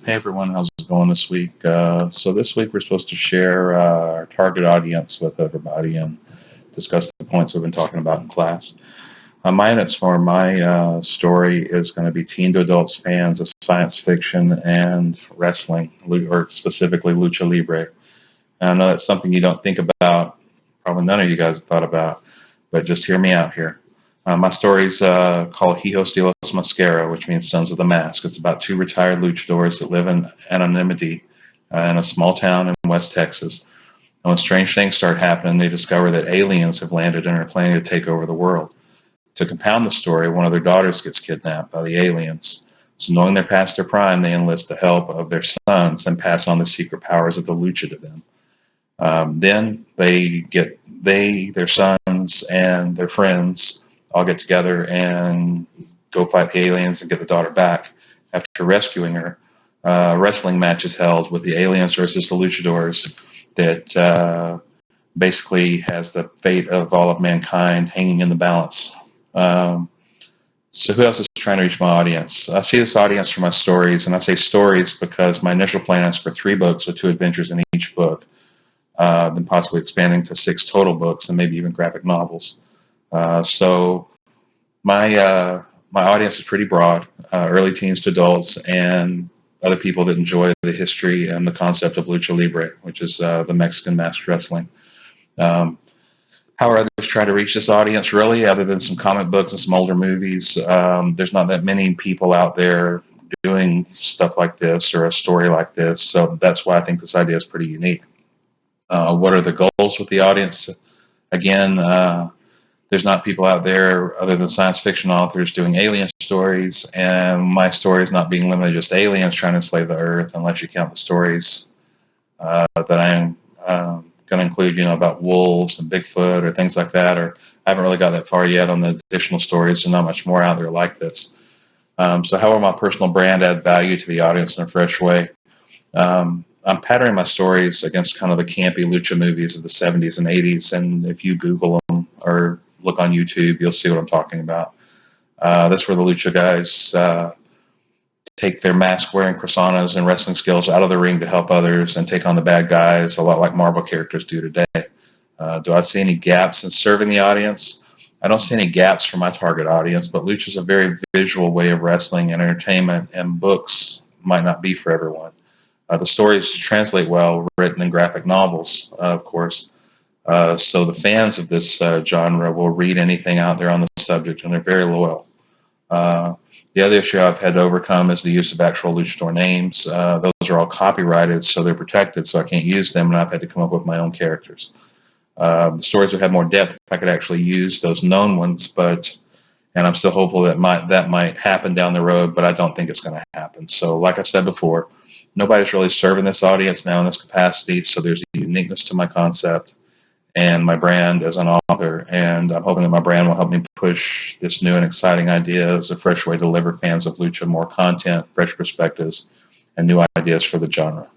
Hey everyone, how's it going this week? So this week we're supposed to share our target audience with everybody and discuss the points we've been talking about in class. My audience for my story is going to be teen to adults fans of science fiction and wrestling, or specifically lucha libre. And I know that's something you don't think about, probably none of you guys have thought about, but just hear me out here. My story's called Hijos de los Mascara, which means Sons of the Mask. It's about two retired luchadors that live in anonymity in a small town in West Texas. And when strange things start happening, they discover that aliens have landed and are planning to take over the world. To compound the story, one of their daughters gets kidnapped by the aliens. So knowing they're past their prime, they enlist the help of their sons and pass on the secret powers of the lucha to them. Then their sons and their friends all get together and go fight the aliens and get the daughter back. After rescuing her, a wrestling match is held with the aliens versus the luchadors that basically has the fate of all of mankind hanging in the balance. Um, so who else is trying to reach my audience? I see this audience for my stories, and I say stories because my initial plan is for 3 books with 2 adventures in each book, then possibly expanding to 6 total books and maybe even graphic novels. So my audience is pretty broad, early teens to adults, and other people that enjoy the history and the concept of lucha libre, which is the Mexican masked wrestling. Um, how are others trying to reach this audience? Really, other than some comic books and some older movies, there's not that many people out there doing stuff like this or a story like this. So that's why I think this idea is pretty unique. What are the goals with the audience? Again, there's not people out there other than science fiction authors doing alien stories, and my story is not being limited to just aliens trying to enslave the Earth, unless you count the stories that I'm going to include, about wolves and Bigfoot or things like that. Or I haven't really got that far yet on the additional stories. There's not much more out there like this. So how will my personal brand add value to the audience in a fresh way? I'm patterning my stories against kind of the campy lucha movies of the 70s and 80s. And if you Google them or look on YouTube, you'll see what I'm talking about. That's where the lucha guys take their mask-wearing personas and wrestling skills out of the ring to help others and take on the bad guys, a lot like Marvel characters do today. Do I see any gaps in serving the audience? I don't see any gaps for my target audience, but lucha is a very visual way of wrestling and entertainment, and books might not be for everyone. The stories translate well, written in graphic novels, of course. So the fans of this genre will read anything out there on the subject, and they're very loyal. Uh, the other issue I've had to overcome is the use of actual luchador names. Those are all copyrighted, so they're protected, so I can't use them, and I've had to come up with my own characters. The stories would have more depth if I could actually use those known ones, and I'm still hopeful that might happen down the road, but I don't think it's going to happen. So, like I said before, nobody's really serving this audience now in this capacity, so there's a uniqueness to my concept and my brand as an author, and I'm hoping that my brand will help me push this new and exciting idea as a fresh way to deliver fans of lucha more content, fresh perspectives, and new ideas for the genre.